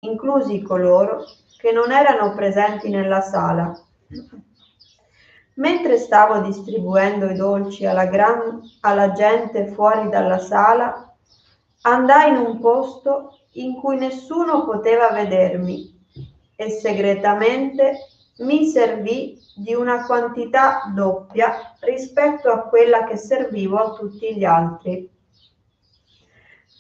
inclusi coloro che non erano presenti nella sala. Mentre stavo distribuendo i dolci alla gente fuori dalla sala, andai in un posto in cui nessuno poteva vedermi e segretamente mi servì di una quantità doppia rispetto a quella che servivo a tutti gli altri.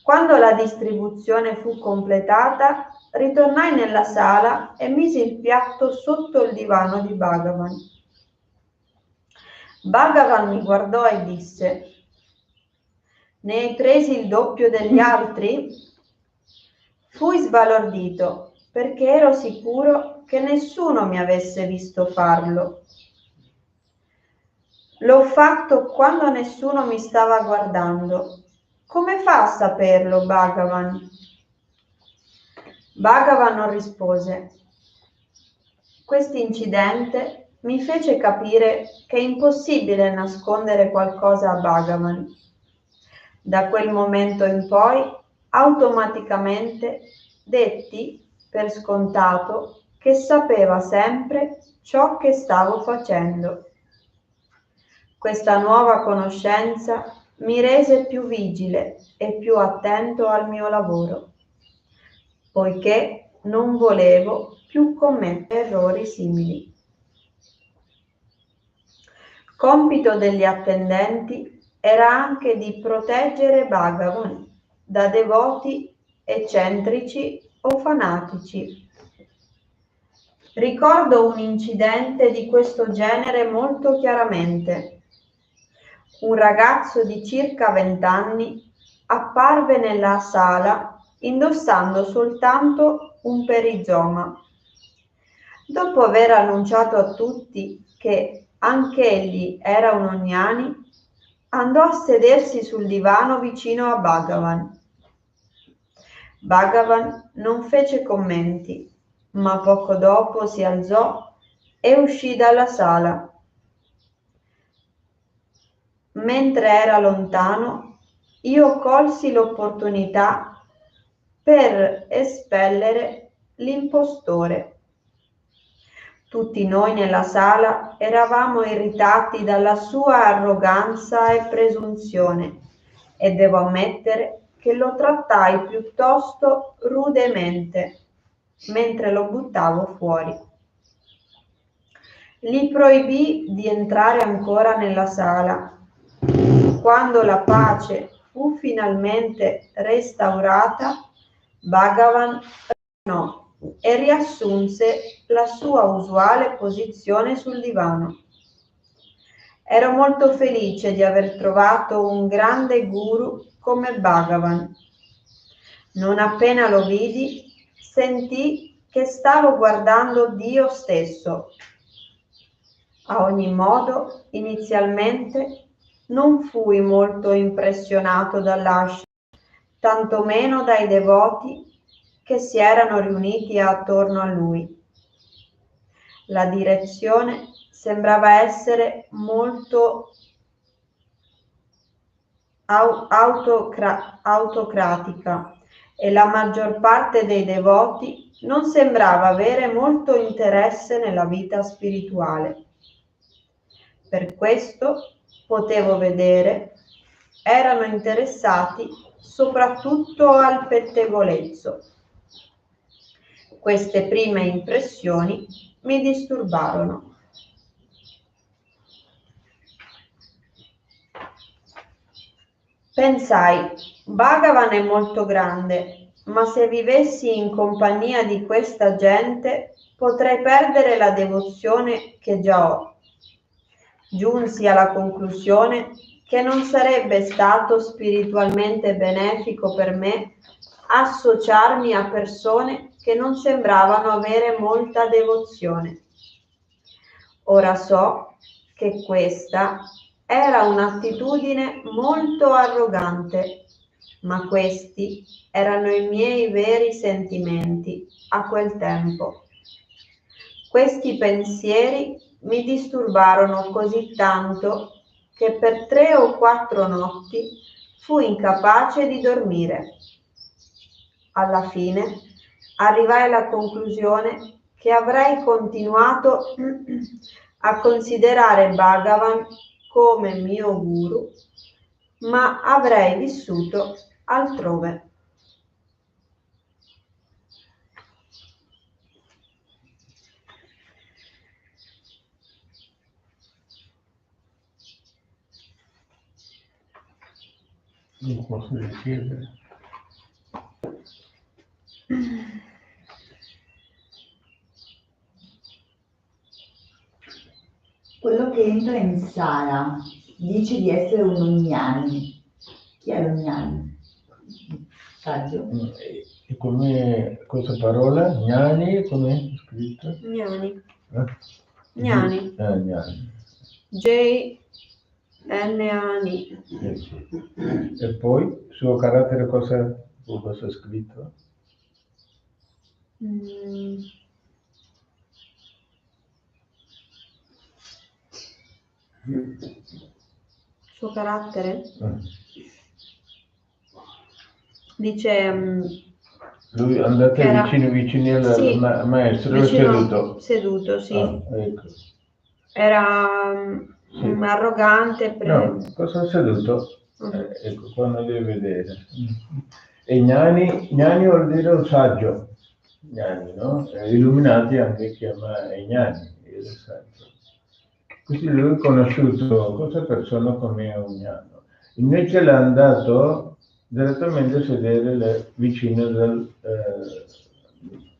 Quando la distribuzione fu completata, ritornai nella sala e misi il piatto sotto il divano di Bhagavan. Bhagavan mi guardò e disse: «Ne hai presi il doppio degli altri?» Fui sbalordito perché ero sicuro che nessuno mi avesse visto farlo. L'ho fatto quando nessuno mi stava guardando. Come fa a saperlo, Bhagavan? Bhagavan non rispose. Quest'incidente mi fece capire che è impossibile nascondere qualcosa a Bhagavan. Da quel momento in poi, automaticamente, detti per scontato che sapeva sempre ciò che stavo facendo. Questa nuova conoscenza mi rese più vigile e più attento al mio lavoro, poiché non volevo più commettere errori simili. Compito degli attendenti era anche di proteggere Bhagavan da devoti eccentrici o fanatici. Ricordo un incidente di questo genere molto chiaramente. Un ragazzo di circa 20 anni apparve nella sala indossando soltanto un perizoma. Dopo aver annunciato a tutti che anch'egli era un Ognani, andò a sedersi sul divano vicino a Bhagavan. Bhagavan non fece commenti, ma poco dopo si alzò e uscì dalla sala. Mentre era lontano, io colsi l'opportunità per espellere l'impostore. Tutti noi nella sala eravamo irritati dalla sua arroganza e presunzione e devo ammettere che lo trattai piuttosto rudemente mentre lo buttavo fuori. Gli proibì di entrare ancora nella sala. Quando la pace fu finalmente restaurata, Bhagavan tornò e riassunse la sua usuale posizione sul divano. Ero molto felice di aver trovato un grande guru come Bhagavan. Non appena lo vidi, sentii che stavo guardando Dio stesso. A ogni modo, inizialmente non fui molto impressionato dall'ashram, tantomeno dai devoti che si erano riuniti attorno a lui. La direzione sembrava essere molto autocratica e la maggior parte dei devoti non sembrava avere molto interesse nella vita spirituale. Per questo potevo vedere erano interessati soprattutto al pettegolezzo. Queste prime impressioni mi disturbarono. Pensai, Bhagavan è molto grande, ma se vivessi in compagnia di questa gente potrei perdere la devozione che già ho. Giunsi alla conclusione che non sarebbe stato spiritualmente benefico per me associarmi a persone che non sembravano avere molta devozione. Ora so che questa era un'attitudine molto arrogante, ma questi erano i miei veri sentimenti a quel tempo. Questi pensieri mi disturbarono così tanto che per 3 o 4 notti fui incapace di dormire. Alla fine arrivai alla conclusione che avrei continuato a considerare Bhagavan come mio guru, ma avrei vissuto altrove. Non posso richiedere. Quello che entra in sala dice di essere un Ugnani. Chi è l'Ugnani? Saggio? E come questa parola, gnani, come è scritto? Gnani. Gnani. Gnani. Gnani. J-N-A-N-I. Sì. E poi, suo carattere cosa è scritto? Suo carattere? Dice Lui andate era... vicino al sì, maestro, vicino, seduto? Sì. Ecco. Era Sì. arrogante. No, cosa seduto? Ecco, qua non devi vedere. E gnani vuol dire un saggio. Gnani, no? Illuminati anche chiama gnani, il saggio. Quindi lui ha conosciuto questa persona come un gnano. Invece l'ha andato direttamente a sedere vicino del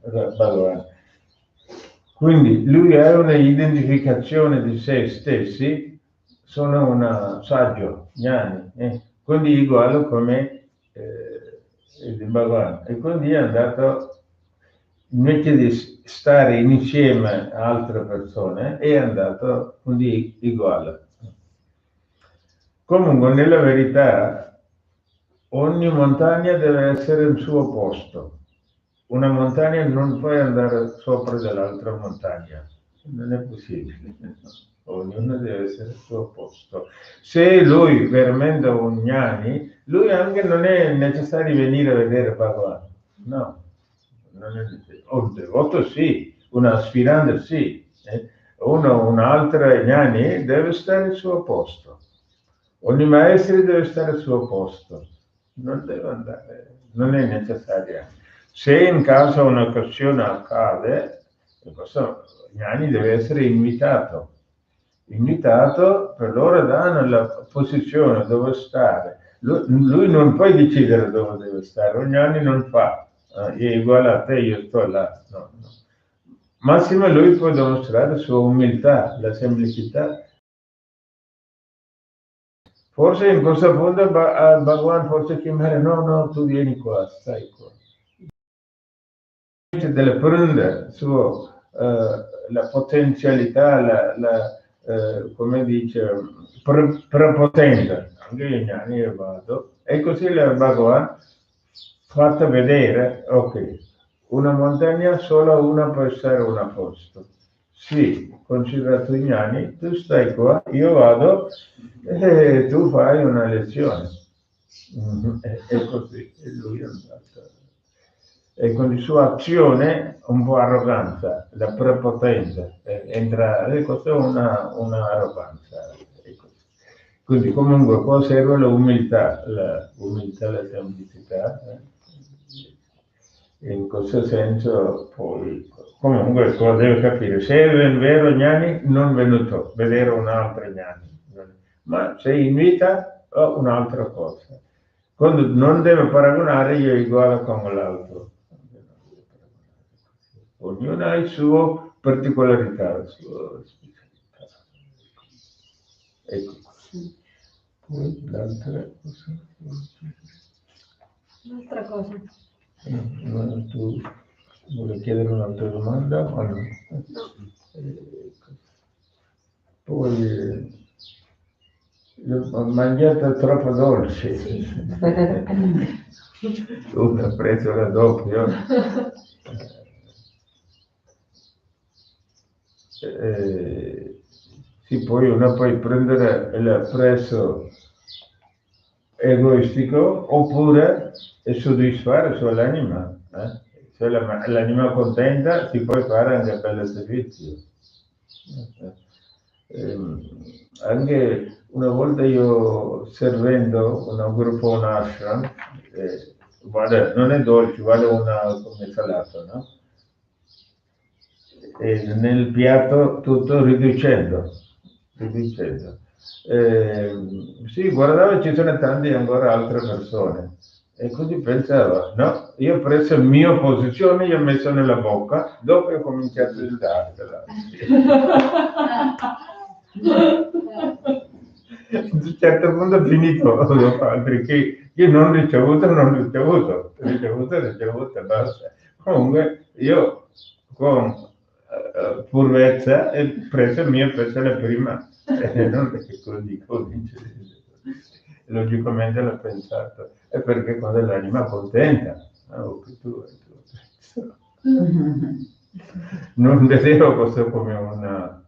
Bhagavan. Quindi lui ha una identificazione di se stessi, sono un saggio, gnani, quindi uguale come il Bhagavan. E quindi è andato, invece di stare insieme a altre persone, è andato quindi uguale. Comunque, nella verità, ogni montagna deve essere il suo posto. Una montagna non puoi andare sopra dell'altra montagna, non è possibile. Ognuno deve essere il suo posto. Se lui veramente è un gnani, lui anche non è necessario venire a vedere Bhagavan. No, non è necessario. Un devoto sì, un aspirante sì. Un altro gnani deve stare al suo posto. Ogni maestro deve stare al suo posto. Non deve andare, non è necessario. Se in caso un'occasione accade, questo gnani deve essere invitato. Invitato, per loro danno la posizione dove stare. Lui non può decidere dove deve stare, ogni anno non fa. È uguale a te, io sto là. No. Massimo lui può dimostrare la sua umiltà, la semplicità. Forse in questo punto Bhagavan forse chiamare, no, tu vieni qua, stai qua. Deve prendere la potenzialità, come dice, prepotenza. Anche io vado. E così il Bhagavan fatta vedere, ok, una montagna solo una può essere una posto. Sì, considerato i gnani, tu stai qua, io vado e tu fai una lezione. E così, e lui è andato. E con la sua azione un po' arroganza, la prepotenza, questa è una arroganza. Quindi comunque qua serve l'umiltà, la semplicità. In questo senso poi, comunque cosa deve capire, se è vero gnani non venuto a vedere un altro gnani, ma se invita o un'altra cosa. Quando non deve paragonare io è uguale con l'altro. Ognuno ha il suo particolarità, la sua specialità. Ecco. Poi l'altra cosa. Un'altra cosa. Tu vuoi chiedere un'altra domanda o no? Poi ho mangiato troppo dolce. Sì. Ho preso la doppia. Sì, poi uno può prendere il prezzo egoistico oppure soddisfare sull'anima. Se l'anima contenta ti puoi fare anche bello servizio. Anche una volta io servendo un gruppo, un ashram, guarda, non è dolce, guarda come salato, no? E nel piatto tutto riducendo. Sì, guardavo ci sono tante ancora altre persone e così pensavo, no, io ho preso la mia posizione, io ho messo nella bocca, dopo ho cominciato a darsela. A un certo punto ho finito, dopo altri che io non ricevuto, basta. Comunque io con furvezza e preso il mio persona prima, non è che così comincio. Logicamente l'ho pensato, è perché quando l'anima contenta, non vedevo questo come un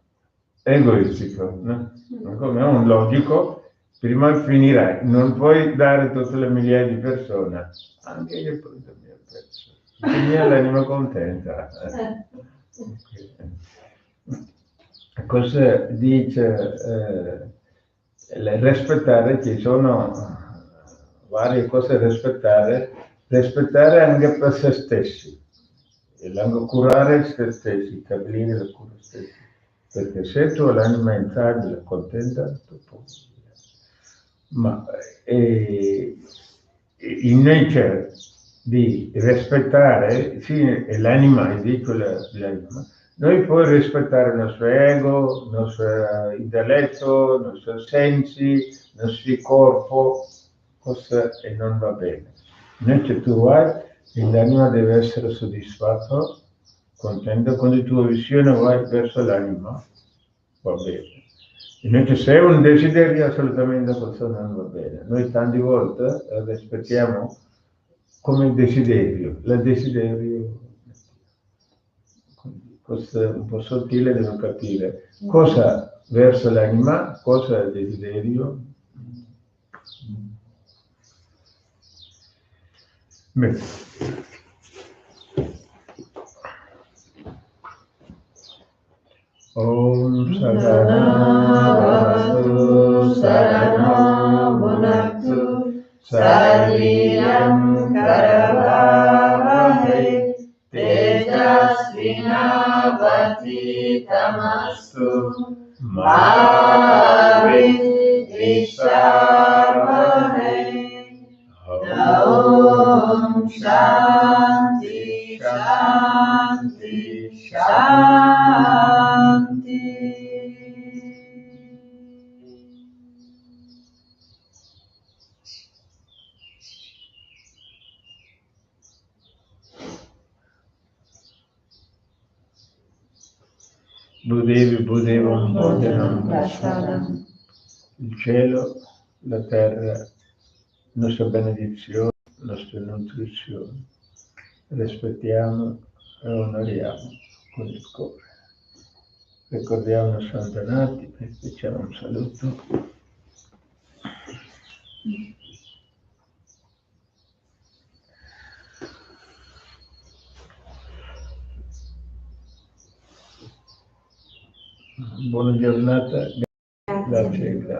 egoistico, no? Come un logico, prima finirai, non puoi dare tutte le migliaia di persone, anche io prendo il mio pezzo, quindi l'anima contenta. Cosa dice rispettare? Ci sono varie cose da rispettare anche per se stessi, e anche curare se stessi, capire la cura stessi, perché se tu l'anima instabile, contenta, tu puoi. Ma invece di rispettare, sì, l'anima, dico l'anima, noi puoi rispettare il nostro ego, il nostro intelletto, i nostri sensi, il nostro corpo, cosa e non va bene. Invece tu vai e l'anima deve essere soddisfatto, contento, con la tua visione vai verso l'anima, va bene. Invece se è un desiderio assolutamente questo non va bene. Noi tante volte rispettiamo come desiderio, il desiderio, questo è un po' sottile, devo capire cosa verso l'anima, cosa è il desiderio. Bene. Om Sadhana Bhavatu Sadhana Bhunaktu Sariram Karavavahe Tejasvinavati Tamastu Ma Vidvisharvahe. Om Shanti Shanti Shanti. Budevam Bhojanam Prasadam. Il cielo, la terra, nostra benedizione, nostra nutrizione. Rispettiamo e onoriamo con il cuore. Ricordiamo Santa Nati e facciamo un saluto. Buona giornata, grazie.